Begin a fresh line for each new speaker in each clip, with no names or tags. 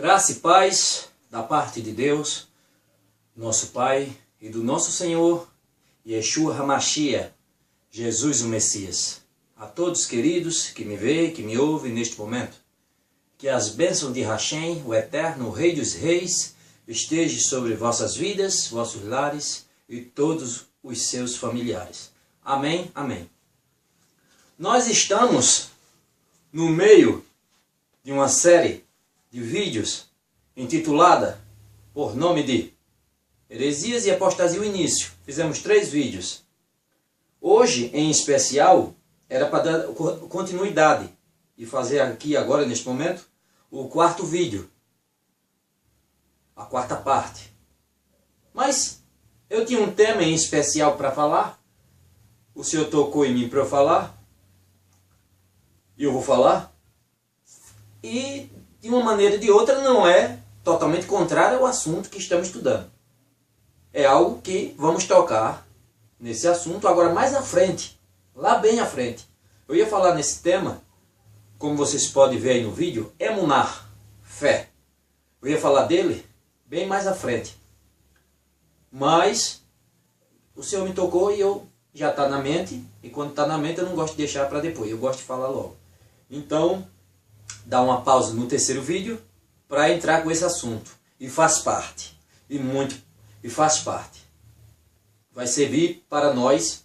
Graça e paz da parte de Deus, nosso Pai, e do nosso Senhor, Yeshua HaMashiach, Jesus o Messias. A todos queridos que me veem, que me ouvem neste momento, que as bênçãos de Hashem, o Eterno, o Rei dos Reis, estejam sobre vossas vidas, vossos lares e todos os seus familiares. Amém, amém. Nós estamos no meio de uma série de vídeos intitulada por nome de Heresias e Apostasia o Início. Fizemos 3 vídeos. Hoje, em especial, era para dar continuidade e fazer aqui agora, neste momento, o 4º vídeo. A 4ª parte. Mas eu tinha um tema em especial para falar. O Senhor tocou em mim para eu falar. E eu vou falar. E de uma maneira ou de outra não é totalmente contrário ao assunto que estamos estudando. É algo que vamos tocar nesse assunto agora mais à frente. Lá bem à frente. Eu ia falar nesse tema, como vocês podem ver aí no vídeo, emunar, fé. Eu ia falar dele bem mais à frente. Mas o Senhor me tocou e eu já está na mente. E quando está na mente eu não gosto de deixar para depois. Eu gosto de falar logo. Então, dá uma pausa no 3º vídeo para entrar com esse assunto. E faz parte. E faz parte. Vai servir para nós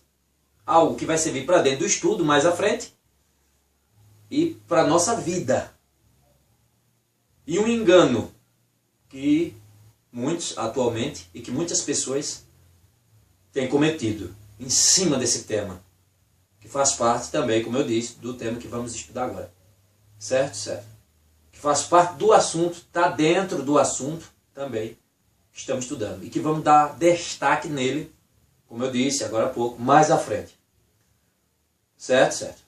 algo que vai servir para dentro do estudo mais à frente e para a nossa vida. E um engano que muitos atualmente e que muitas pessoas têm cometido em cima desse tema, que faz parte também, como eu disse, do tema que vamos estudar agora. Certo? Certo. Que faz parte do assunto, está dentro do assunto também que estamos estudando. E que vamos dar destaque nele, como eu disse agora há pouco, mais à frente. Certo? Certo.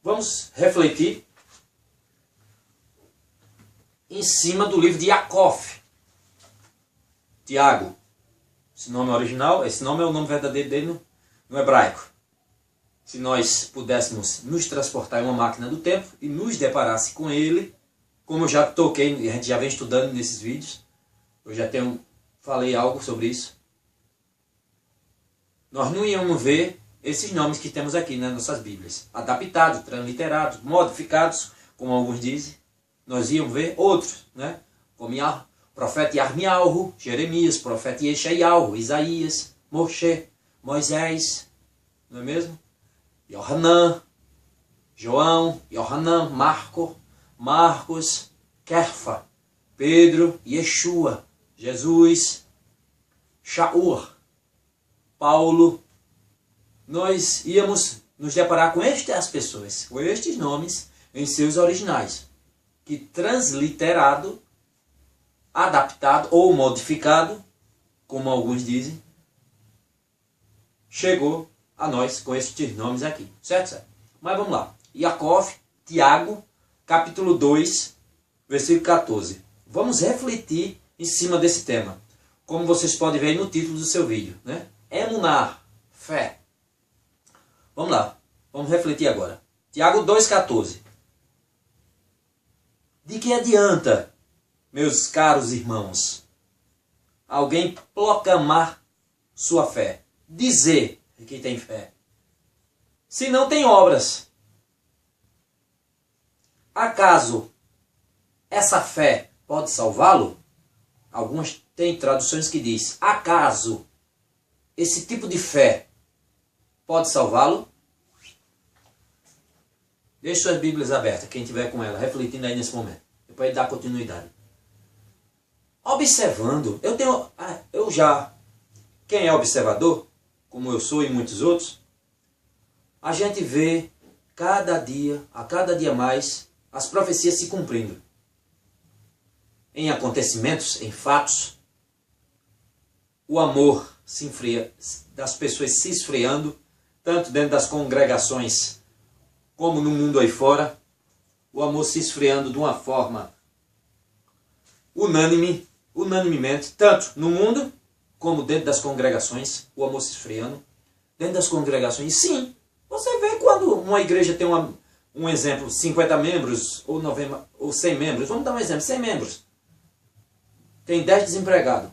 Vamos refletir em cima do livro de Jacob. Tiago. Esse nome é original, esse nome é o nome verdadeiro dele no hebraico. Se nós pudéssemos nos transportar em uma máquina do tempo e nos deparasse com ele, como eu já toquei, a gente já vem estudando nesses vídeos, eu já falei algo sobre isso, nós não íamos ver esses nomes que temos aqui nas nossas Bíblias, adaptados, transliterados, modificados, como alguns dizem. Nós íamos ver outros, né? Como o profeta Yarmiyahu, Jeremias, profeta Yeshayahu, Isaías, Moshe, Moisés, não é mesmo? Yohanan, João, Yohanan, Marcos, Kefa, Pedro, Yeshua, Jesus, Shaur, Paulo. Nós íamos nos deparar com estas pessoas, com estes nomes em seus originais, que transliterado, adaptado ou modificado, como alguns dizem, chegou a nós com estes nomes aqui. Certo? Certo? Mas vamos lá. Jacob, Tiago, capítulo 2, versículo 14. Vamos refletir em cima desse tema. Como vocês podem ver aí no título do seu vídeo, né? Emunar, fé. Vamos lá. Vamos refletir agora. Tiago 2,14. De que adianta, meus caros irmãos, alguém proclamar sua fé? Dizer que tem fé, se não tem obras? Acaso essa fé pode salvá-lo? Algumas têm traduções que diz: acaso esse tipo de fé pode salvá-lo? Deixe suas Bíblias abertas, quem tiver com ela, refletindo aí nesse momento. Depois ele dá continuidade. Observando, quem é observador, como eu sou e muitos outros, a gente vê a cada dia mais, as profecias se cumprindo. Em acontecimentos, em fatos, o amor se enfria, das pessoas se esfriando, tanto dentro das congregações como no mundo aí fora, o amor se esfriando de uma forma unanimemente, tanto no mundo como dentro das congregações, o amor se esfriando. Dentro das congregações, sim, você vê quando uma igreja tem um exemplo, 50 membros ou 100 membros, vamos dar um exemplo, 100 membros. tem 10 desempregados,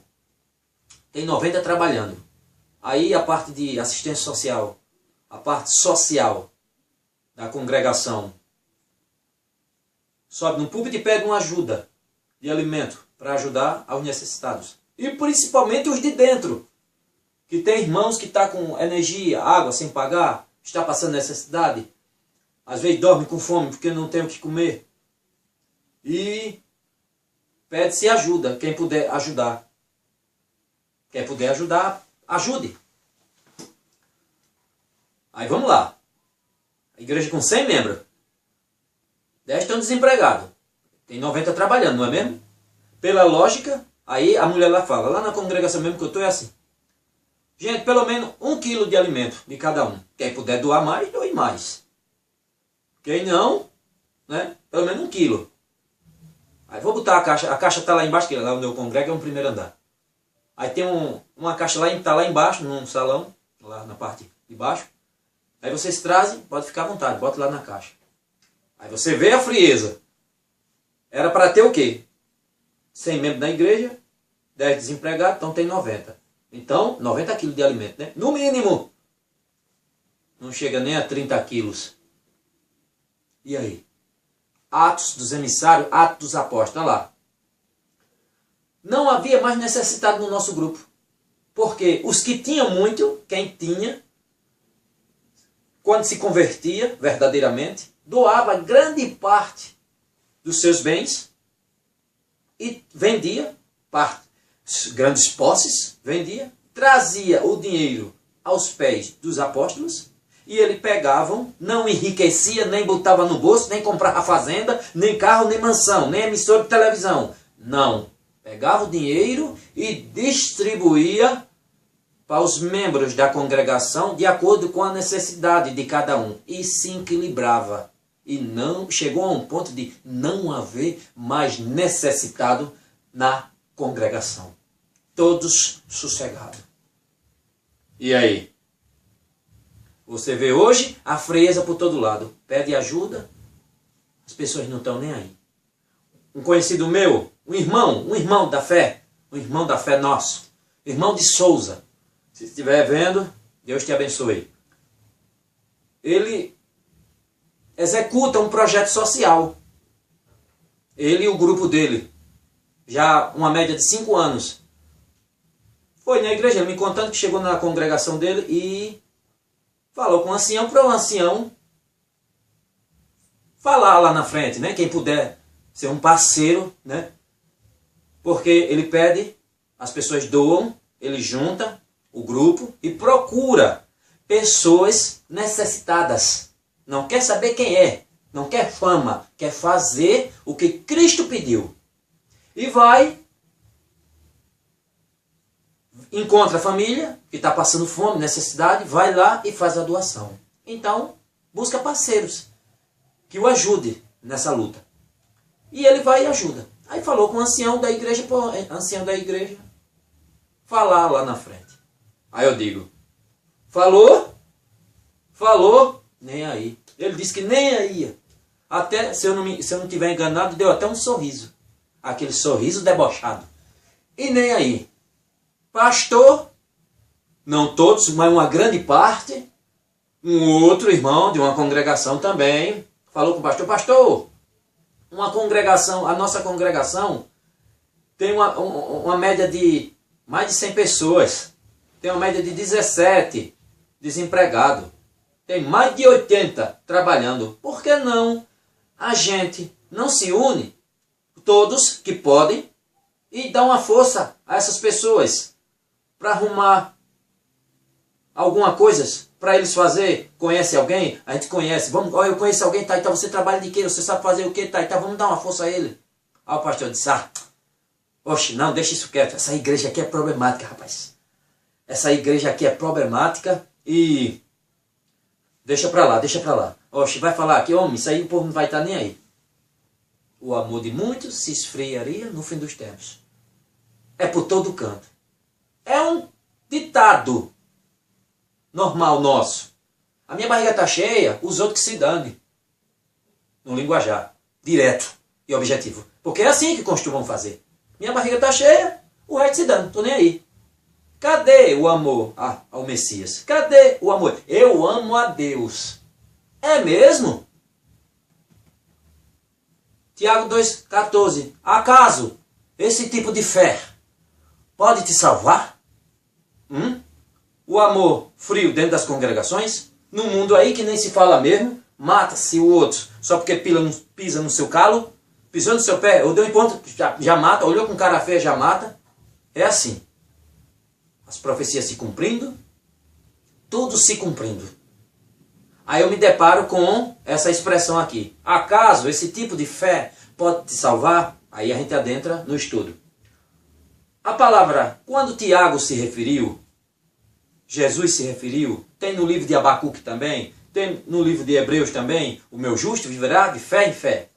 tem 90 trabalhando. Aí a parte de assistência social, a parte social da congregação, sobe no púlpito e pede uma ajuda de alimento para ajudar aos necessitados. E principalmente os de dentro, que tem irmãos que estão com energia, água sem pagar, está passando necessidade, às vezes dorme com fome porque não tem o que comer. E pede-se ajuda, quem puder ajudar. Quem puder ajudar, ajude. Aí vamos lá. A igreja com 100 membros. 10 estão desempregados. Tem 90 trabalhando, não é mesmo? Pela lógica, aí a mulher lá fala, lá na congregação mesmo que eu estou é assim. Gente, pelo menos 1 quilo de alimento de cada um. Quem puder doar mais, doe mais. Quem não, né? Pelo menos 1 quilo. Aí vou botar a caixa está lá embaixo, que lá onde eu congrego é um primeiro andar. Aí tem uma caixa lá, tá lá embaixo, num salão, lá na parte de baixo. Aí vocês trazem, pode ficar à vontade, bota lá na caixa. Aí você vê a frieza. Era para ter o quê? 100 membros da igreja, 10 desempregados, então tem 90. Então, 90 quilos de alimento, né? No mínimo. Não chega nem a 30 quilos. E aí? Atos dos emissários, Atos dos apóstolos, olha lá. Não havia mais necessitado no nosso grupo. Porque os que tinham muito, quem tinha, quando se convertia verdadeiramente, doava grande parte dos seus bens e vendia parte, grandes posses, vendia, trazia o dinheiro aos pés dos apóstolos e eles pegavam, não enriquecia, nem botava no bolso, nem comprava fazenda, nem carro, nem mansão, nem emissora de televisão. Não. Pegava o dinheiro e distribuía para os membros da congregação de acordo com a necessidade de cada um. E se equilibrava. E não chegou a um ponto de não haver mais necessitado na congregação. Todos sossegados. E aí? Você vê hoje a frieza por todo lado. Pede ajuda, as pessoas não estão nem aí. Um conhecido meu, um irmão da fé nosso, irmão de Souza, se estiver vendo, Deus te abençoe. Ele executa um projeto social. Ele e o grupo dele, já uma média de 5 anos. Foi na igreja, ele me contando que chegou na congregação dele e falou com o ancião para o ancião falar lá na frente, né? Quem puder ser um parceiro, né? Porque ele pede, as pessoas doam, ele junta o grupo e procura pessoas necessitadas. Não quer saber quem é, não quer fama, quer fazer o que Cristo pediu. E vai, encontra a família que está passando fome, necessidade, vai lá e faz a doação. Então, busca parceiros que o ajude nessa luta. E ele vai e ajuda. Aí falou com o ancião da igreja, falar lá na frente. Aí eu digo, falou, nem aí. Ele disse que nem aí ia. Até, se eu não tiver enganado, deu até um sorriso. Aquele sorriso debochado. E nem aí. Pastor, não todos, mas uma grande parte, um outro irmão de uma congregação também, falou com o pastor, pastor, uma congregação, a nossa congregação tem uma média de mais de 100 pessoas, tem uma média de 17 desempregados, tem mais de 80 trabalhando. Por que não a gente não se une, todos que podem, e dá uma força a essas pessoas para arrumar alguma coisa para eles fazer? Conhece alguém? A gente conhece. Vamos, eu conheço alguém, tá, então você trabalha de quê? Você sabe fazer o quê? Tá, então vamos dar uma força a ele. Aí o pastor disse, oxe, não, deixa isso quieto. Essa igreja aqui é problemática, rapaz. Essa igreja aqui é problemática e deixa pra lá. Oxe, vai falar aqui, homem, isso aí o povo não vai estar nem aí. O amor de muitos se esfriaria no fim dos tempos. É por todo canto. É um ditado normal nosso. A minha barriga está cheia, os outros que se danem. No linguajar. Direto e objetivo. Porque é assim que costumam fazer. Minha barriga está cheia, o resto se dando, estou nem aí. Cadê o amor ao Messias? Cadê o amor? Eu amo a Deus. É mesmo? Tiago 2,14. Acaso esse tipo de fé pode te salvar? O amor frio dentro das congregações? No mundo aí que nem se fala mesmo, mata-se o outro só porque pisa no seu calo, pisou no seu pé, ou deu um ponto, já mata, olhou com cara feia, já mata. É assim. As profecias se cumprindo, tudo se cumprindo. Aí eu me deparo com essa expressão aqui. Acaso esse tipo de fé pode te salvar? Aí a gente adentra no estudo. A palavra, quando Tiago se referiu, Jesus se referiu, tem no livro de Abacuque também, tem no livro de Hebreus também, o meu justo viverá de fé em fé.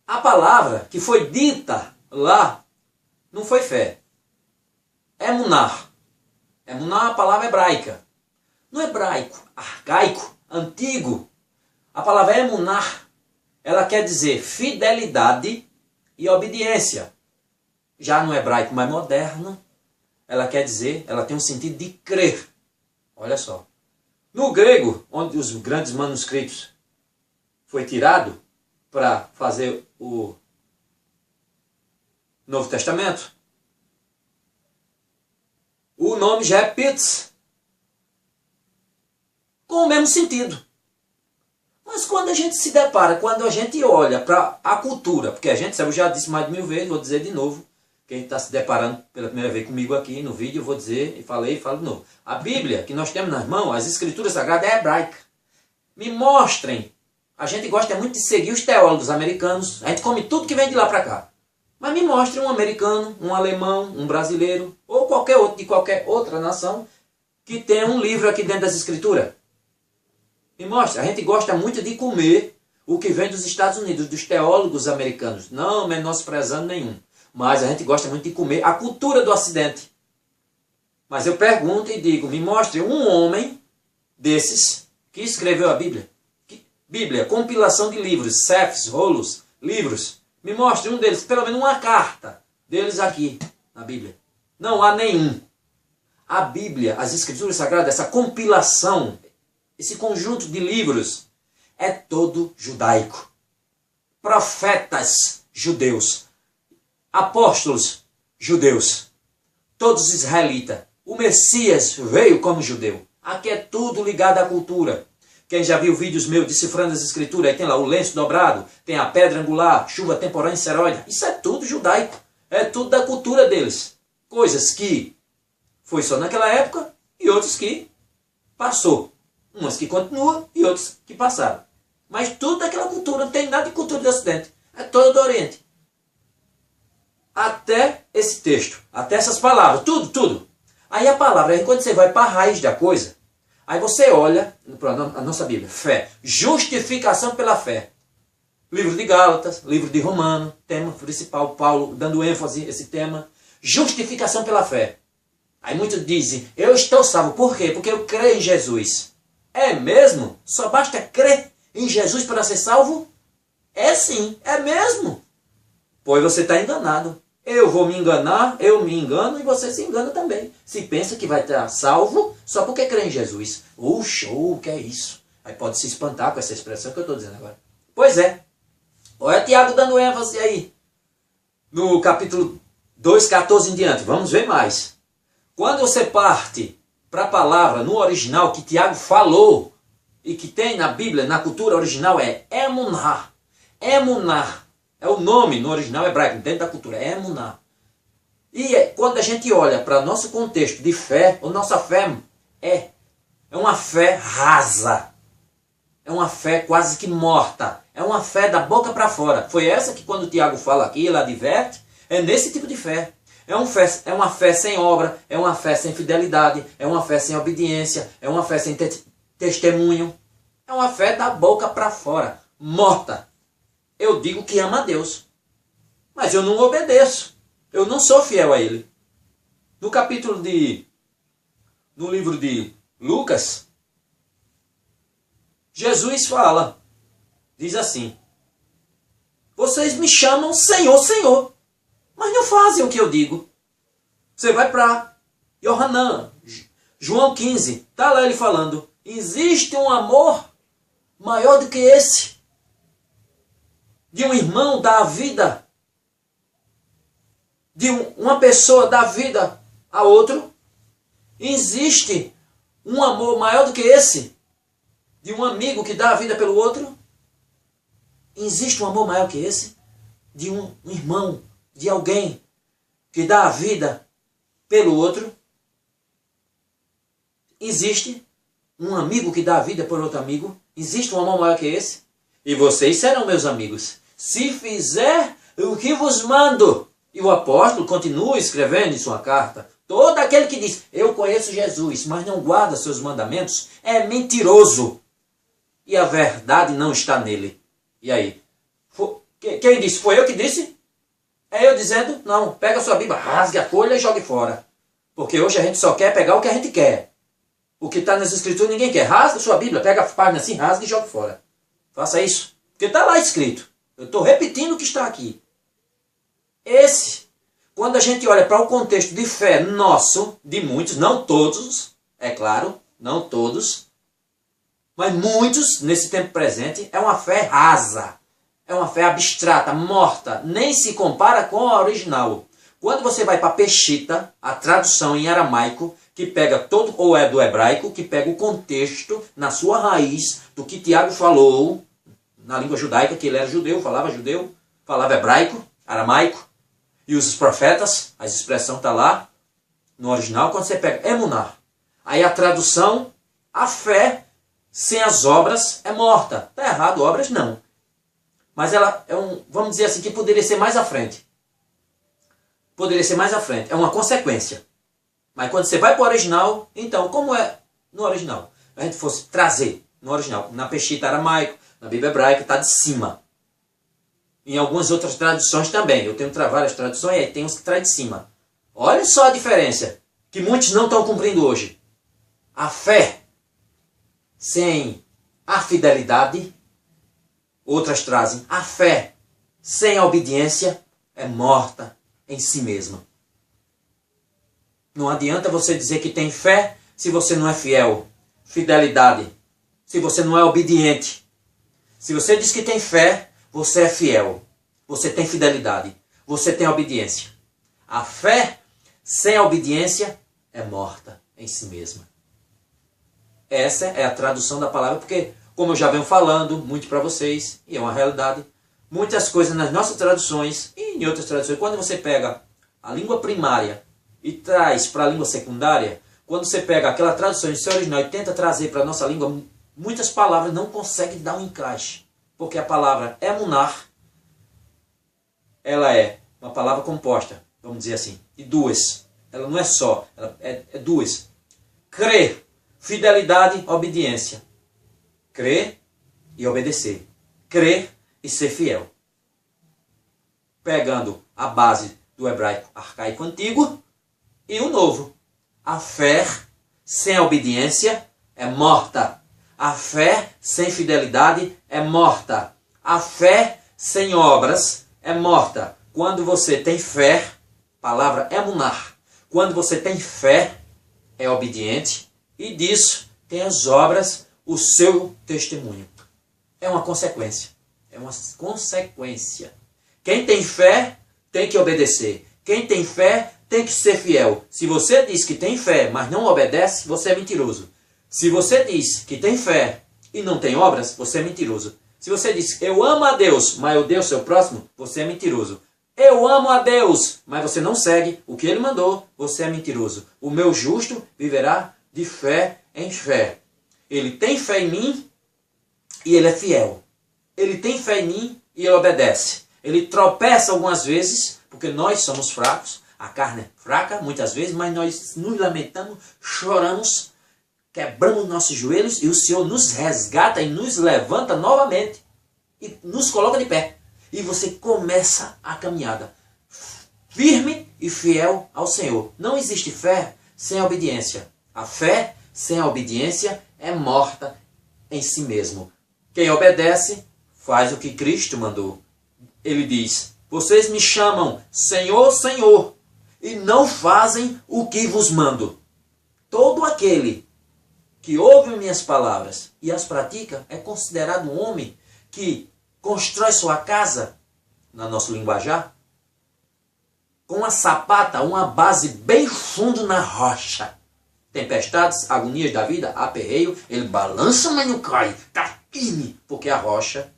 A palavra que foi dita lá não foi fé. Emuná. Emuná é uma palavra hebraica. No hebraico, arcaico, antigo, a palavra emuná, ela quer dizer fidelidade e obediência. Já no hebraico mais moderno, ela quer dizer, ela tem um sentido de crer. Olha só. No grego, onde os grandes manuscritos foi tirado para fazer o Novo Testamento, o nome já é pitz, com o mesmo sentido. Mas quando a gente se depara, quando a gente olha para a cultura, porque a gente, eu já disse mais de 1000 vezes, vou dizer de novo, quem está se deparando pela primeira vez comigo aqui no vídeo, eu vou dizer, e falei e falo de novo. A Bíblia que nós temos nas mãos, as Escrituras Sagradas, é hebraica. Me mostrem. A gente gosta muito de seguir os teólogos americanos, a gente come tudo que vem de lá para cá. Mas me mostre um americano, um alemão, um brasileiro, ou qualquer outro de qualquer outra nação, que tenha um livro aqui dentro das Escrituras. Me mostre. A gente gosta muito de comer o que vem dos Estados Unidos, dos teólogos americanos. Não menosprezando nenhum. Mas a gente gosta muito de comer a cultura do Ocidente. Mas eu pergunto e digo, me mostre um homem desses que escreveu a Bíblia. Bíblia, compilação de livros, sefs, rolos, livros. Me mostre um deles, pelo menos uma carta deles aqui na Bíblia. Não há nenhum. A Bíblia, as Escrituras Sagradas, essa compilação, esse conjunto de livros, é todo judaico. Profetas judeus. Apóstolos judeus. Todos israelitas. O Messias veio como judeu. Aqui é tudo ligado à cultura. Quem já viu vídeos meus decifrando as Escrituras, aí tem lá o lenço dobrado, tem a pedra angular, chuva temporânea e seróide. Isso é tudo judaico. É tudo da cultura deles. Coisas que foi só naquela época e outras que passou. Umas que continuam e outras que passaram. Mas tudo daquela cultura, não tem nada de cultura do Ocidente. É todo do Oriente. Até esse texto, até essas palavras, tudo. Aí a palavra, aí quando você vai para a raiz da coisa, aí você olha para a nossa Bíblia, fé, justificação pela fé. Livro de Gálatas, livro de Romano, tema principal, Paulo dando ênfase a esse tema, justificação pela fé. Aí muitos dizem, eu estou salvo, por quê? Porque eu creio em Jesus. É mesmo? Só basta crer em Jesus para ser salvo? É sim, é mesmo. Pois você está enganado. Eu vou me enganar, eu me engano e você se engana também. Se pensa que vai estar salvo só porque crê em Jesus. Show, que é isso? Aí pode se espantar com essa expressão que eu estou dizendo agora. Pois é. Olha Tiago dando ênfase aí. No capítulo 2,14 em diante. Vamos ver mais. Quando você parte para a palavra no original que Tiago falou e que tem na Bíblia, na cultura original, é emuná. Emuná. É o nome no original hebraico, dentro da cultura, é emuná. E quando a gente olha para o nosso contexto de fé, a nossa fé é uma fé rasa. É uma fé quase que morta. É uma fé da boca para fora. Foi essa que quando o Tiago fala aqui, ele adverte, é nesse tipo de fé. É uma fé sem obra, é uma fé sem fidelidade, é uma fé sem obediência, é uma fé sem testemunho. É uma fé da boca para fora, morta. Eu digo que amo a Deus, mas eu não obedeço. Eu não sou fiel a Ele. No livro de Lucas, Jesus fala, diz assim, vocês me chamam Senhor, Senhor, mas não fazem o que eu digo. Você vai para Yohanan, João 15, está lá ele falando, existe um amor maior do que esse, de um irmão dar a vida, de uma pessoa dar a vida a outro. Existe um amor maior do que esse, de um amigo que dá a vida pelo outro. Existe um amor maior que esse, de um irmão, de alguém que dá a vida pelo outro. Existe um amigo que dá a vida por outro amigo. Existe um amor maior que esse. E vocês serão meus amigos, se fizer o que vos mando. E o apóstolo continua escrevendo em sua carta, todo aquele que diz, eu conheço Jesus, mas não guarda seus mandamentos, é mentiroso. E a verdade não está nele. E aí? Quem disse? Foi eu que disse? É eu dizendo? Não, pega a sua Bíblia, rasgue a folha e jogue fora. Porque hoje a gente só quer pegar o que a gente quer. O que está nas escrituras ninguém quer. Rasga a sua Bíblia, pega a página assim, rasga e joga fora. Faça isso. Porque está lá escrito. Eu estou repetindo o que está aqui. Quando a gente olha para o contexto de fé nosso, de muitos, não todos, é claro, não todos, mas muitos, nesse tempo presente, é uma fé rasa. É uma fé abstrata, morta, nem se compara com a original. Quando você vai para Peshitta, a tradução em aramaico, que pega todo, ou é do hebraico, que pega o contexto, na sua raiz, do que Tiago falou, na língua judaica, que ele era judeu, falava hebraico, aramaico, e os profetas, a expressão está lá, no original, quando você pega emuná. Aí a tradução, a fé, sem as obras, é morta. Está errado, obras não. Mas ela é vamos dizer assim, que poderia ser mais à frente. Poderia ser mais à frente. É uma consequência. Mas quando você vai para o original, então, como é no original? A gente fosse trazer no original, na Peshitta aramaico, na Bíblia hebraica, está de cima. Em algumas outras traduções também. Eu tenho várias traduções e tem uns que traz de cima. Olha só a diferença, que muitos não estão cumprindo hoje. A fé sem a fidelidade, outras trazem, a fé sem a obediência é morta em si mesma. Não adianta você dizer que tem fé se você não é fiel. Fidelidade, se você não é obediente. Se você diz que tem fé, você é fiel. Você tem fidelidade. Você tem obediência. A fé sem a obediência é morta em si mesma. Essa é a tradução da palavra, porque, como eu já venho falando muito para vocês, e é uma realidade, muitas coisas nas nossas traduções e em outras traduções, quando você pega a língua primária e traz para a língua secundária, quando você pega aquela tradução de seu original e tenta trazer para a nossa língua, muitas palavras não conseguem dar um encaixe. Porque a palavra emunar, ela é uma palavra composta, vamos dizer assim, de duas. Ela não é só, ela é duas. Crer, fidelidade, obediência. Crer e obedecer. Crer e ser fiel. Pegando a base do hebraico arcaico antigo e o novo. A fé sem a obediência é morta. A fé sem fidelidade é morta. A fé sem obras é morta. Quando você tem fé, palavra emunar. Quando você tem fé, é obediente. E disso tem as obras, o seu testemunho. É uma consequência. É uma consequência. Quem tem fé tem que obedecer. Quem tem fé tem que ser fiel. Se você diz que tem fé, mas não obedece, você é mentiroso. Se você diz que tem fé e não tem obras, você é mentiroso. Se você diz, eu amo a Deus, mas eu odeio o seu próximo, você é mentiroso. Eu amo a Deus, mas você não segue o que Ele mandou, você é mentiroso. O meu justo viverá de fé em fé. Ele tem fé em mim e ele é fiel. Ele tem fé em mim e ele obedece. Ele tropeça algumas vezes, porque nós somos fracos. A carne é fraca muitas vezes, mas nós nos lamentamos, choramos, quebramos nossos joelhos e o Senhor nos resgata e nos levanta novamente e nos coloca de pé. E você começa a caminhada firme e fiel ao Senhor. Não existe fé sem obediência. A fé sem a obediência é morta em si mesmo. Quem obedece faz o que Cristo mandou. Ele diz, vocês me chamam Senhor, Senhor, e não fazem o que vos mando. Todo aquele que ouve minhas palavras e as pratica é considerado um homem que constrói sua casa, na nossa linguajar, com uma sapata, uma base bem fundo na rocha. Tempestades, agonias da vida, aperreio, ele balança, mas não cai. Está firme, porque a rocha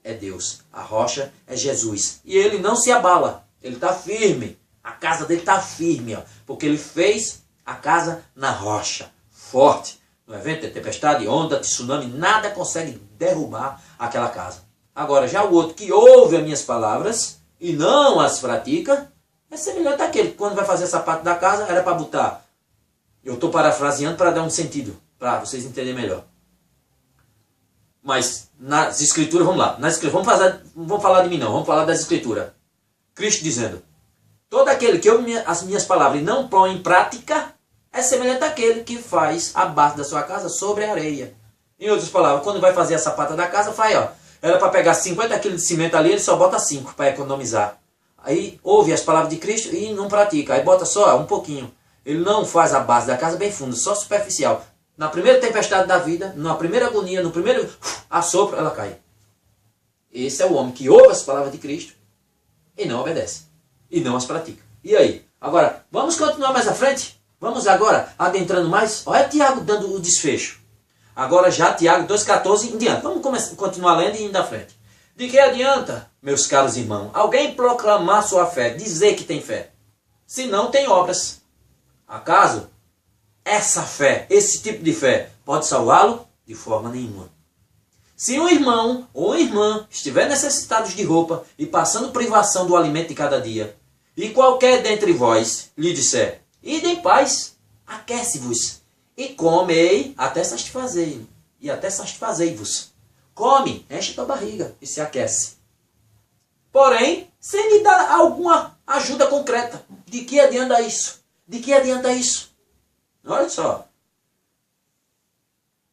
é Deus. A rocha é Jesus. E ele não se abala. Ele está firme. A casa dele está firme, ó, porque ele fez a casa na rocha. Forte. No evento de tempestade, onda, tsunami, nada consegue derrubar aquela casa. Agora, já o outro que ouve as minhas palavras e não as pratica, é semelhante àquele que quando vai fazer essa parte da casa, era para botar. Eu estou parafraseando para dar um sentido, para vocês entenderem melhor. Mas nas escrituras, vamos lá. Nas escrituras, vamos falar de mim não, vamos falar das escrituras. Cristo dizendo, todo aquele que ouve as minhas palavras e não põe em prática, é semelhante àquele que faz a base da sua casa sobre a areia. Em outras palavras, quando vai fazer a sapata da casa, faz, ó. Era para pegar 50 quilos de cimento ali, ele só bota 5 para economizar. Aí ouve as palavras de Cristo e não pratica. Aí bota só um pouquinho. Ele não faz a base da casa bem funda, só superficial. Na primeira tempestade da vida, na primeira agonia, no primeiro assopro, ela cai. Esse é o homem que ouve as palavras de Cristo e não obedece. E não as pratica. E aí? Agora, vamos continuar mais à frente? Vamos agora adentrando mais? Olha Tiago dando o desfecho. Agora já Tiago 2,14 em diante. Vamos continuar lendo e indo à frente. De que adianta, meus caros irmãos, alguém proclamar sua fé, dizer que tem fé, se não tem obras? Acaso essa fé, esse tipo de fé, pode salvá-lo? De forma nenhuma. Se um irmão ou irmã estiver necessitados de roupa e passando privação do alimento de cada dia, e qualquer dentre vós lhe disser, ide em paz, aquece-vos, e comei até satisfazei, e até satisfazei-vos. Come, enche tua barriga e se aquece. Porém, sem lhe dar alguma ajuda concreta. De que adianta isso? De que adianta isso? Olha só.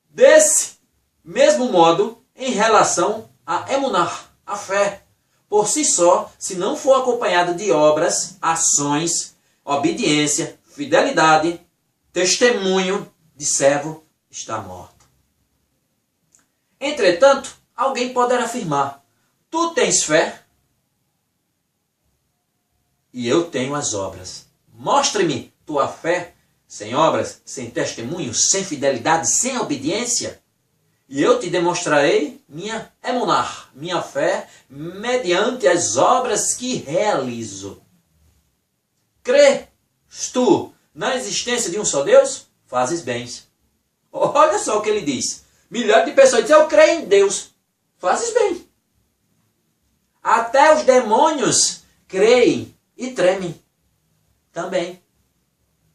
Desse mesmo modo, em relação a emunar, a fé, por si só, se não for acompanhada de obras, ações, obediência, fidelidade, testemunho de servo, está morto. Entretanto, alguém poderá afirmar, tu tens fé e eu tenho as obras. Mostre-me tua fé sem obras, sem testemunho, sem fidelidade, sem obediência, e eu te demonstrarei minha emunar, minha fé, mediante as obras que realizo. Crês tu na existência de um só Deus? Fazes bem. Olha só o que ele diz. Milhares de pessoas dizem, eu creio em Deus. Fazes bem. Até os demônios creem e tremem também.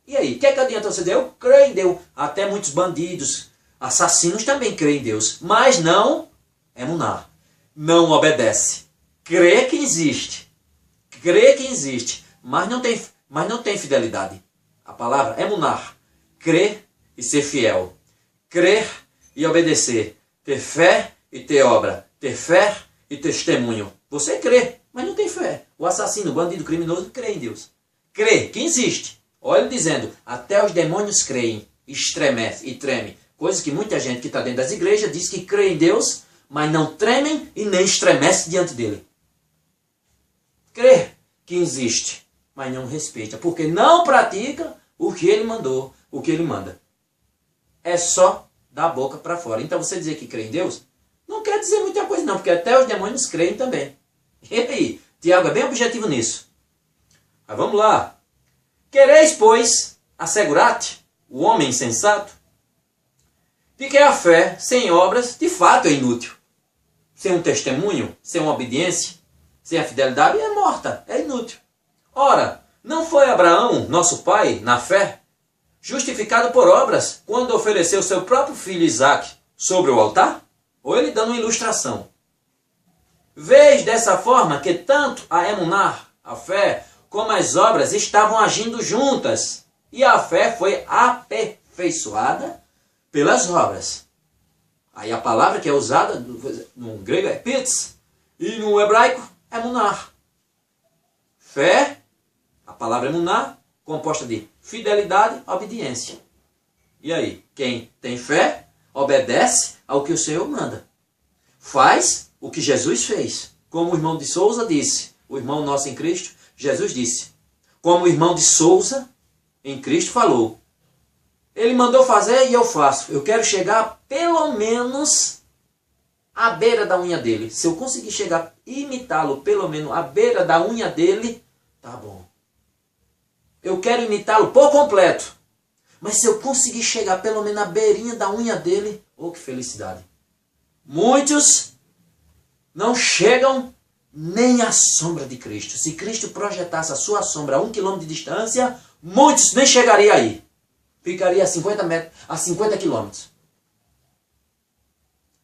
E aí, o que é que adianta você dizer? Eu creio em Deus. Até muitos bandidos, assassinos também creem em Deus. Mas não emunar. Não obedece. Crê que existe. Crê que existe. Mas não tem fidelidade. A palavra emunar. Crer e ser fiel. Crer e obedecer. Ter fé e ter obra. Ter fé e testemunho. Você crê, mas não tem fé. O assassino, o bandido, o criminoso crê em Deus. Crê que existe. Olha ele dizendo, até os demônios creem, estremecem e tremem. Coisa que muita gente que está dentro das igrejas diz que crê em Deus, mas não tremem e nem estremecem diante dele. Crê que existe, mas não respeita, porque não pratica o que ele mandou, o que ele manda. É só da boca para fora. Então você dizer que crê em Deus, não quer dizer muita coisa não, porque até os demônios creem também. E aí, Tiago é bem objetivo nisso. Mas vamos lá. Quereis, pois, assegurar-te, o homem insensato, de que a fé sem obras, de fato, é inútil. Sem um testemunho, sem uma obediência, sem a fidelidade, é morta, é inútil. Ora, não foi Abraão, nosso pai, na fé, justificado por obras, quando ofereceu seu próprio filho Isaque sobre o altar? Ou ele dando uma ilustração. Vês dessa forma que tanto a emunar, a fé, como as obras estavam agindo juntas. E a fé foi aperfeiçoada pelas obras. Aí a palavra que é usada no grego é pits. E no hebraico é emunar. Fé A palavra emuná, composta de fidelidade, obediência. E aí, quem tem fé, obedece ao que o Senhor manda. Faz o que Jesus fez. Como o irmão de Souza disse, o irmão nosso em Cristo, Jesus disse. Como o irmão de Souza em Cristo falou. Ele mandou fazer e eu faço. Eu quero chegar pelo menos à beira da unha dele. Se eu conseguir chegar, imitá-lo pelo menos à beira da unha dele, tá bom. Eu quero imitá-lo por completo. Mas se eu conseguir chegar pelo menos à beirinha da unha dele, oh, que felicidade. Muitos não chegam nem à sombra de Cristo. Se Cristo projetasse a sua sombra a 1 quilômetro de distância, muitos nem chegariam aí. Ficaria a 50 metros, a 50 quilômetros.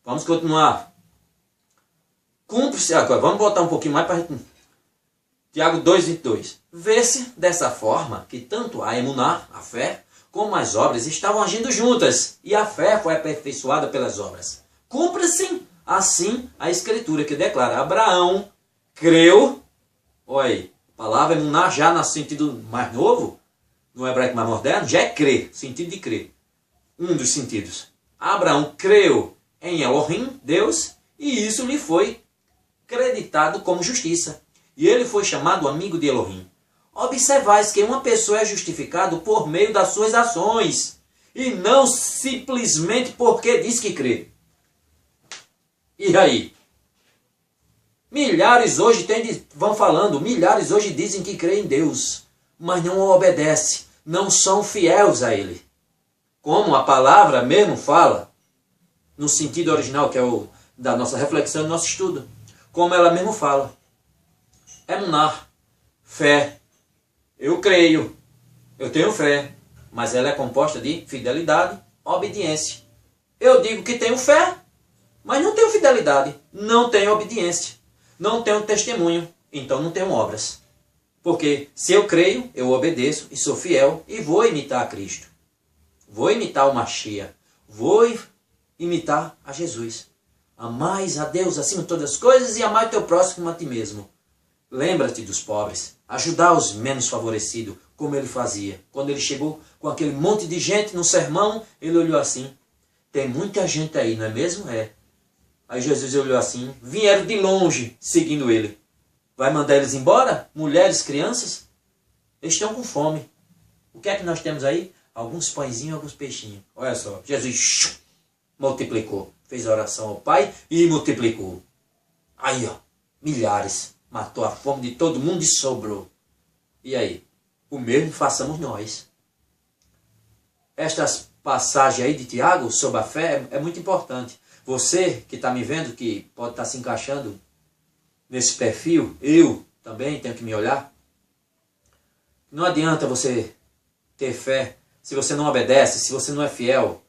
Vamos continuar. Cumpre-se agora. Vamos botar um pouquinho mais para a gente. Tiago 2:22. Vê-se dessa forma que tanto a emuná, a fé, como as obras estavam agindo juntas, e a fé foi aperfeiçoada pelas obras. Cumpre-se assim a escritura que declara: Abraão creu. Olha aí, a palavra emuná já no sentido mais novo, no hebraico mais moderno, já é crer, sentido de crer. Um dos sentidos. Abraão creu em Elohim, Deus, e isso lhe foi creditado como justiça. E ele foi chamado amigo de Elohim. Observais que uma pessoa é justificada por meio das suas ações, e não simplesmente porque diz que crê. E aí? Milhares hoje milhares hoje dizem que creem em Deus, mas não obedecem, não são fiéis a Ele. Como a palavra mesmo fala, no sentido original, que é o da nossa reflexão, do nosso estudo. Como ela mesmo fala. Emuná, fé. Eu creio, eu tenho fé, mas ela é composta de fidelidade, obediência. Eu digo que tenho fé, mas não tenho fidelidade, não tenho obediência, não tenho testemunho, então não tenho obras. Porque se eu creio, eu obedeço e sou fiel e vou imitar a Cristo. Vou imitar o Mashiach, vou imitar a Jesus. Amais a Deus acima de todas as coisas e amai teu próximo como a ti mesmo. Lembra-te dos pobres, ajudar os menos favorecidos, como ele fazia. Quando ele chegou com aquele monte de gente no sermão, ele olhou assim: tem muita gente aí, não é mesmo? É. Aí Jesus olhou assim, vieram de longe seguindo ele. Vai mandar eles embora? Mulheres, crianças? Eles estão com fome. O que é que nós temos aí? Alguns pãezinhos, alguns peixinhos. Olha só, Jesus multiplicou. Fez a oração ao Pai e multiplicou. Aí, ó, milhares. Matou a fome de todo mundo e sobrou. E aí? O mesmo façamos nós. Estas passagens aí de Tiago sobre a fé é muito importante. Você que está me vendo, que pode estar se encaixando nesse perfil, eu também tenho que me olhar. Não adianta você ter fé se você não obedece, se você não é fiel,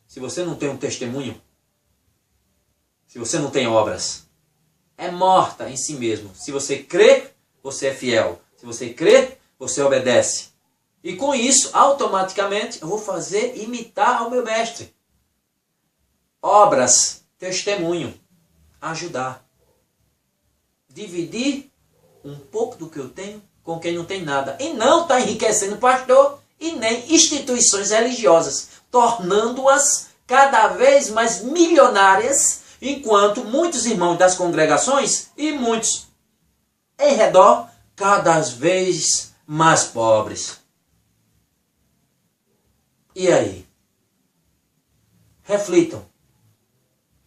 se você não tem um testemunho, se você não tem obras. É morta em si mesmo. Se você crê, você é fiel. Se você crê, você obedece. E com isso, automaticamente, eu vou imitar ao meu mestre. Obras, testemunho, ajudar. Dividir um pouco do que eu tenho com quem não tem nada. E não está enriquecendo o pastor e nem instituições religiosas, tornando-as cada vez mais milionárias, enquanto muitos irmãos das congregações e muitos em redor, cada vez mais pobres. E aí? Reflitam.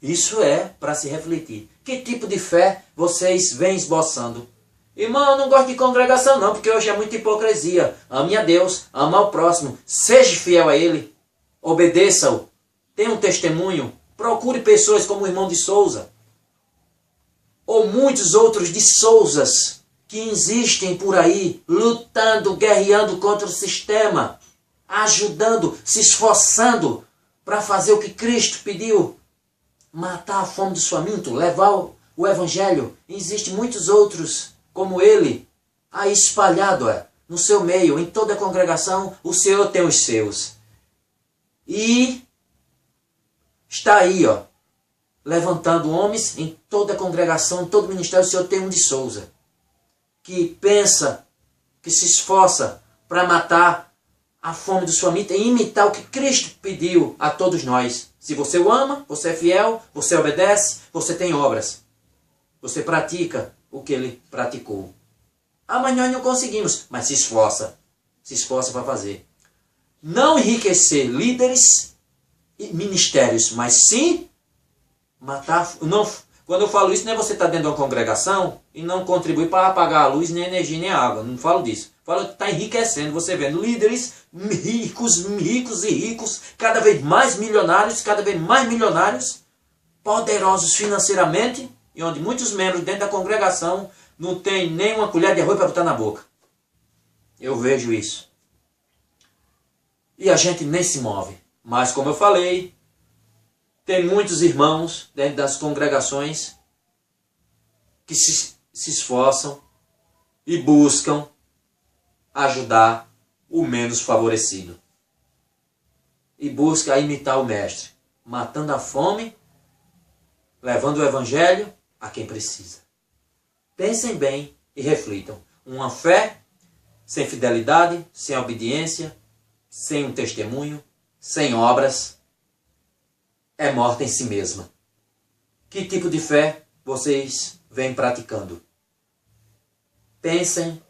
Isso é para se refletir. Que tipo de fé vocês vêm esboçando? Irmão, eu não gosto de congregação não, porque hoje é muita hipocrisia. Ame a Deus, ama o próximo, seja fiel a Ele, obedeça-o, tenha um testemunho, procure pessoas como o irmão de Souza, ou muitos outros de Souzas, que existem por aí, lutando, guerreando contra o sistema, ajudando, se esforçando para fazer o que Cristo pediu, matar a fome dos famintos, levar o Evangelho. Existem muitos outros como ele, aí espalhado no seu meio, em toda a congregação, o Senhor tem os seus. E está aí, ó, levantando homens em toda a congregação, em todo o ministério. O Senhor tem um de Souza, que pensa que se esforça para matar a fome dos famintos e imitar o que Cristo pediu a todos nós. Se você o ama, você é fiel, você obedece, você tem obras. Você pratica o que ele praticou. Amanhã não conseguimos, mas se esforça. Se esforça para fazer. Não enriquecer líderes e ministérios, mas sim matar. Não, quando eu falo isso, não é você estar dentro de uma congregação e não contribuir para apagar a luz, nem a energia, nem a água. Não falo disso. Falo que está enriquecendo. Você vendo líderes ricos, cada vez mais milionários, poderosos financeiramente, e onde muitos membros dentro da congregação não tem nem uma colher de arroz para botar na boca. Eu vejo isso. E a gente nem se move. Mas, como eu falei, tem muitos irmãos dentro das congregações que se esforçam e buscam ajudar o menos favorecido. E busca imitar o mestre, matando a fome, levando o evangelho a quem precisa. Pensem bem e reflitam. Uma fé sem fidelidade, sem obediência, sem um testemunho, sem obras, é morta em si mesma. Que tipo de fé vocês vêm praticando? Pensem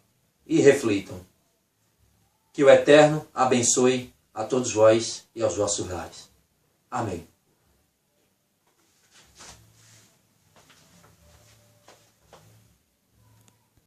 e reflitam. Que o Eterno abençoe a todos vós e aos vossos lares. Amém.